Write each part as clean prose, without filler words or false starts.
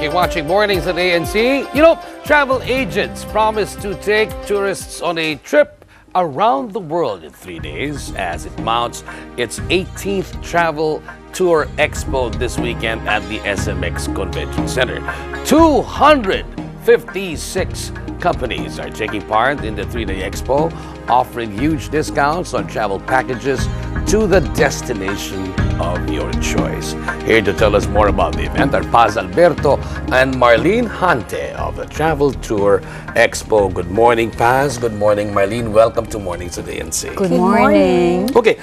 You're watching Mornings at ANC. You know, travel agents promise to take tourists on a trip around the world in 3 days as it mounts its 18th Travel Tour Expo this weekend at the SMX Convention Center. 256 companies are taking part in the 3-day expo, offering huge discounts on travel packages to the destination of your choice. Here to tell us more about the event are Paz Alberto and Marlene Hante of the Travel Tour Expo. Good morning, Paz. Good morning, Marlene. Welcome to Mornings at ANC. Good morning. Okay,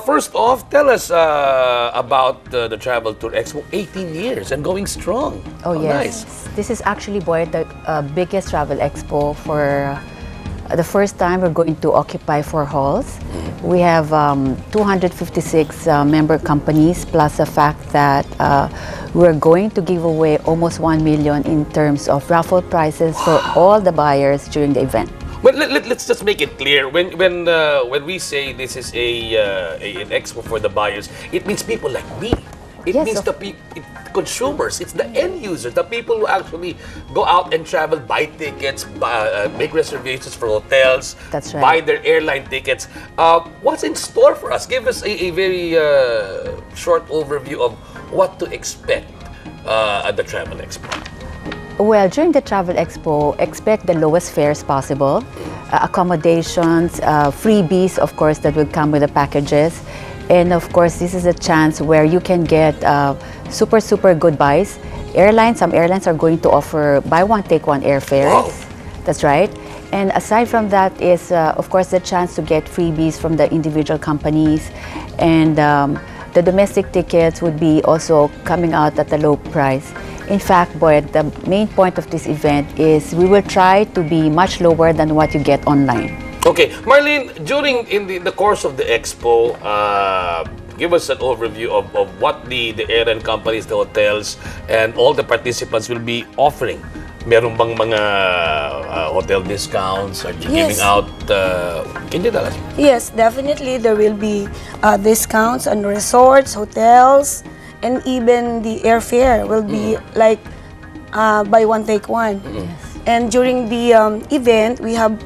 first off, tell us about the Travel Tour Expo. 18 years and going strong. Oh, yes. Nice. This is actually, boy, the biggest travel expo for the first time. We're going to occupy 4 halls. We have 256 member companies, plus the fact that we're going to give away almost 1 million in terms of raffle prizes for all the buyers during the event. But let's just make it clear. When we say this is an expo for the buyers, it means people like me. It means the consumers. It's the end users, the people who actually go out and travel, buy tickets, make reservations for hotels, That's right. buy their airline tickets. What's in store for us? Give us a very short overview of what to expect at the Travel Expo. Well, during the Travel Expo, expect the lowest fares possible, accommodations, freebies, of course, that will come with the packages. And of course, this is a chance where you can get super good buys. Some airlines are going to offer buy one, take one airfares. Wow. That's right. And aside from that is, of course, the chance to get freebies from the individual companies. And the domestic tickets would be also coming out at a low price. In fact, boy, the main point of this event is we will try to be much lower than what you get online. Okay, Marlene, in the course of the expo, give us an overview of what the airline companies, the hotels, and all the participants will be offering. Meron bang mga hotel discounts? Are you giving out? Can you tell us? Yes, definitely there will be discounts on resorts, hotels, and even the airfare will be like buy one, take one. Yes. And during the event, we have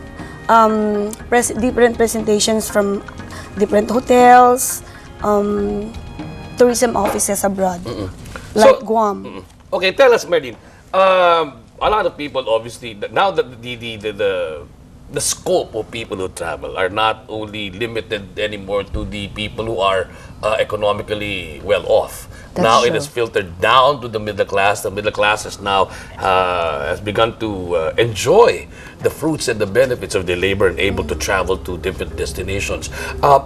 different presentations from different hotels, tourism offices abroad, like Guam. Okay, tell us, Marlene. A lot of people, obviously, now that the scope of people who travel are not only limited anymore to the people who are economically well off. That's now true. It is filtered down to the middle class. The middle class has now has begun to enjoy the fruits and the benefits of their labor and able to travel to different destinations.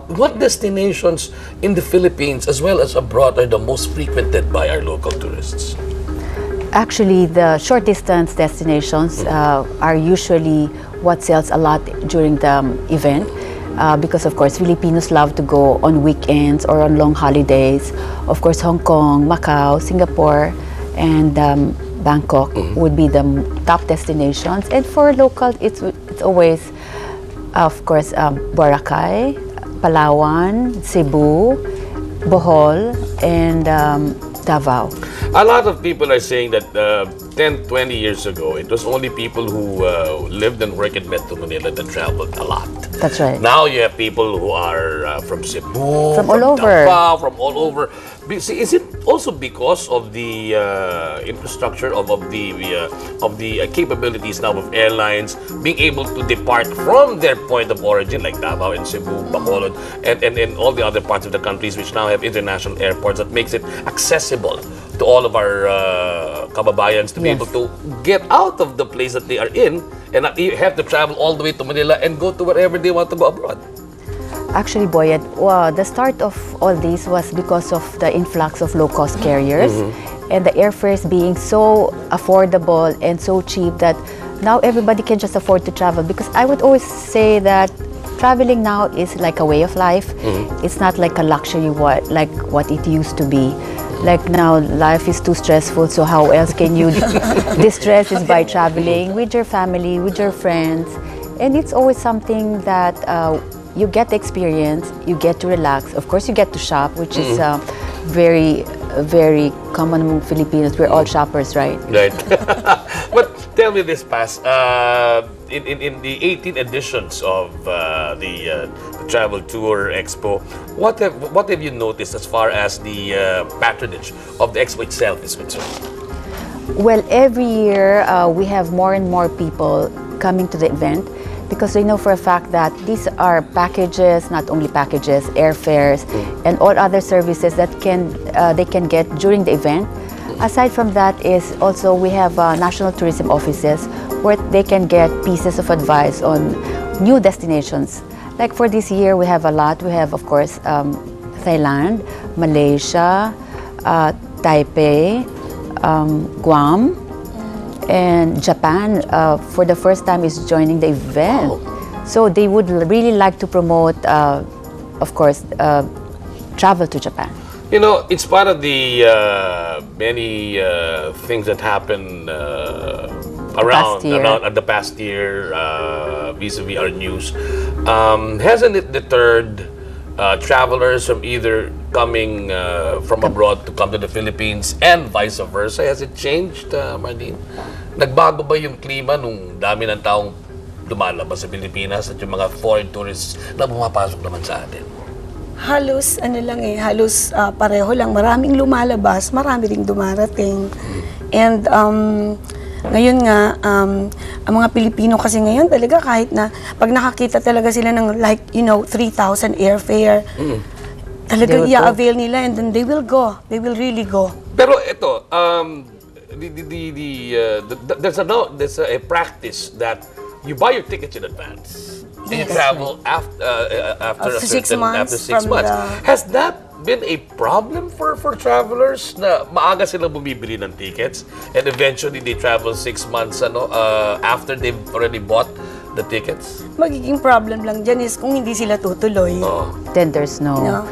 What destinations in the Philippines as well as abroad are the most frequented by our local tourists? Actually, the short distance destinations are usually what sells a lot during the event. Because of course Filipinos love to go on weekends or on long holidays. Of course, Hong Kong, Macau, Singapore, and Bangkok would be the top destinations. And for local, it's always, of course, Boracay, Palawan, Cebu, Bohol, and Davao. A lot of people are saying that 10, 20 years ago, it was only people who lived and worked in Metro Manila that traveled a lot. That's right. Now you have people who are from Cebu, From all over. Davao, from all over. Is it also because of the infrastructure of the capabilities now of airlines being able to depart from their point of origin, like Davao and Cebu, Bacolod, and all the other parts of the countries which now have international airports that makes it accessible to all of our kababayans to be able to get out of the place that they are in and not have to travel all the way to Manila and go to wherever they want to go abroad? Actually, Boyet, the start of all this was because of the influx of low-cost carriers and the airfares being so affordable and so cheap that now everybody can just afford to travel. Because I would always say that traveling now is like a way of life. It's not like a luxury like what it used to be. Like now, life is too stressful, so how else can you distress is by traveling with your family, with your friends. And it's always something that you get the experience, you get to relax. Of course, you get to shop, which is very very common among Filipinos. We're all shoppers, right? Right. But tell me this, Paz. In the 18 editions of the Travel Tour Expo, what have you noticed as far as the patronage of the Expo itself is concerned? Well, every year we have more and more people coming to the event because they know for a fact that these are packages, not only packages, airfares, and all other services that they can get during the event. Aside from that is also we have national tourism offices where they can get pieces of advice on new destinations. Like for this year, we have a lot. We have, of course, Thailand, Malaysia, Taipei, Guam, and Japan for the first time is joining the event. Wow. So they would really like to promote, of course, travel to Japan. You know, it's part of the many things that happen around the past year vis-a-vis our news. Hasn't it deterred travelers from either coming from abroad to come to the Philippines and vice versa? Has it changed, Marlene? Nagbago ba yung klima nung dami ng taong lumalabas sa Pilipinas at yung mga foreign tourists na pumapasok naman sa atin? Halos, halos pareho lang. Maraming lumalabas, marami ring dumarating. And ngayon nga, ang mga Pilipino kasi ngayon talaga kahit na pag nakakita talaga sila ng 3,000 airfare, talagang i-avail nila and then they will go. They will really go. Pero ito, there's a practice that you buy your tickets in advance. And you travel after 6 months. After 6 months. Has that been a problem for travelers na maaga sila bumibili ng tickets and eventually they travel 6 months after they've already bought the tickets? Magiging problem lang dyan is kung hindi sila tutuloy. Then there's no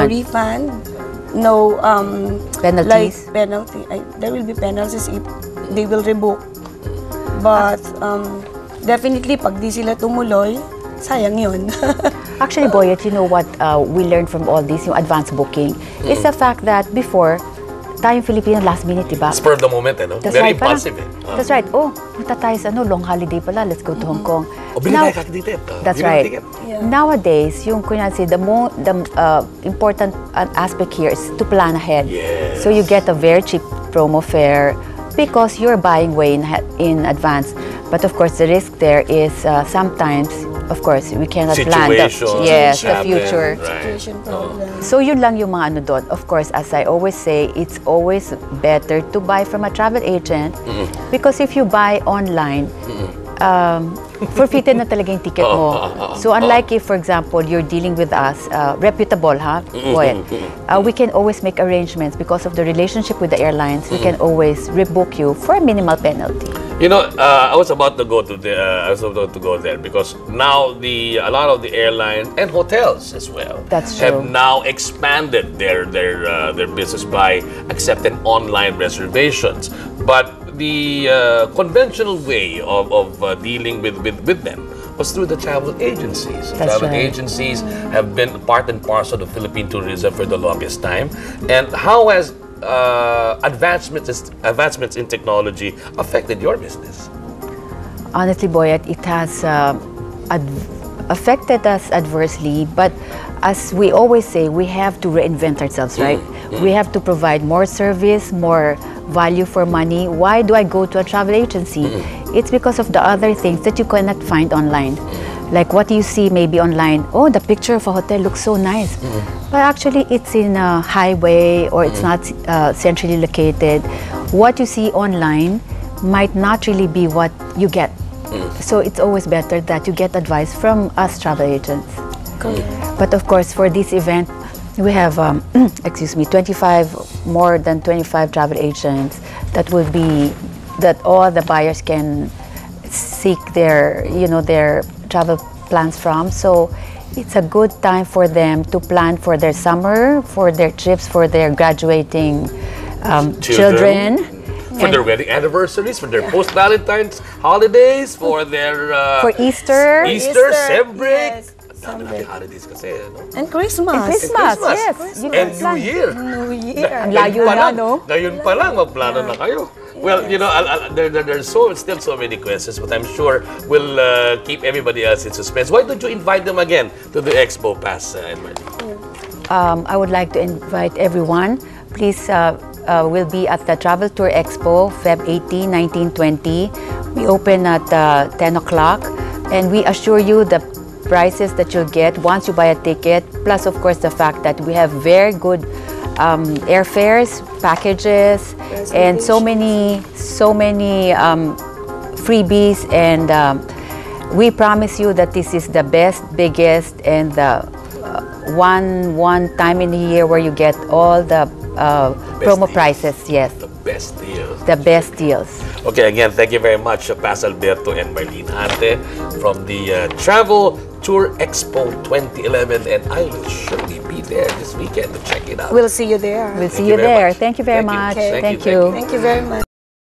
refund. No penalties. There will be penalties if they will rebook. But definitely, pag di sila tumuloy, sayang yun. Actually, Boyet, you know what we learned from all this, yung advance booking, is the fact that before, tayong Filipino last minute, diba? Spur of the moment, no? That's Very right, impulsive, That's right. Oh, punta tayo sa long holiday pala, let's go to Hong Kong. Bili tayo ticket. That's right. Yeah. Nowadays, yung kunyari, the important aspect here is to plan ahead. Yes. So you get a very cheap promo fare because you're buying way in advance. But of course, the risk there is sometimes, of course, we cannot plan the future. Right. So yun lang yung mga doon. Of course, as I always say, it's always better to buy from a travel agent because if you buy online, forfeited na talaga yung ticket mo. So unlike if, for example, you're dealing with us, reputable, we can always make arrangements because of the relationship with the airlines. We can always rebook you for a minimal penalty. You know, I was about to go to there because now a lot of the airlines and hotels as well have now expanded their business by accepting online reservations. But the conventional way of dealing with them was through the travel agencies. Travel agencies have been part and parcel of Philippine tourism for the longest time. And how has advancements in technology affected your business? Honestly, Boyet, it has affected us adversely, but as we always say, we have to reinvent ourselves, right? We have to provide more service, more value for money. Why do I go to a travel agency? It's because of the other things that you cannot find online. Like what you see maybe online, oh, the picture of a hotel looks so nice. But actually, it's in a highway or it's not centrally located. What you see online might not really be what you get. So it's always better that you get advice from us travel agents. But of course, for this event, we have, more than 25 travel agents that all the buyers can seek their travel plans from. So it's a good time for them to plan for their summer, for their trips, for their graduating children. For their wedding anniversaries, for their post-Valentine's holidays, for their for Easter, sem break. Yes. Dami natin holidays kasi, no? And Christmas. And Christmas, yes. You And can plan. New Year. New Year. Ang layo Ngayon pa na, lang, no? Ngayon pa lang, magplano na kayo. Well, you know, there's still so many questions, but I'm sure we'll keep everybody else in suspense. Why don't you invite them again to the Expo Pass, Emily? I would like to invite everyone. Please, we'll be at the Travel Tour Expo, Feb 18, 19, 20. We open at 10 o'clock, and we assure you the prices that you'll get once you buy a ticket, plus, of course, the fact that we have very good airfares, packages, and so many freebies, and we promise you that this is the best, biggest, and the one time in a year where you get all the promo deals. prices. Yes, The best deals. the best deals. Okay, again, thank you very much, Paz Alberto and Marlene Ante from the Travel Tour Expo 2011, and I will surely be there this weekend to check it out. We'll see you there. We'll see you you very there. much. Thank you very Thank you. much. Okay. Thank Thank you. you. Thank you very much.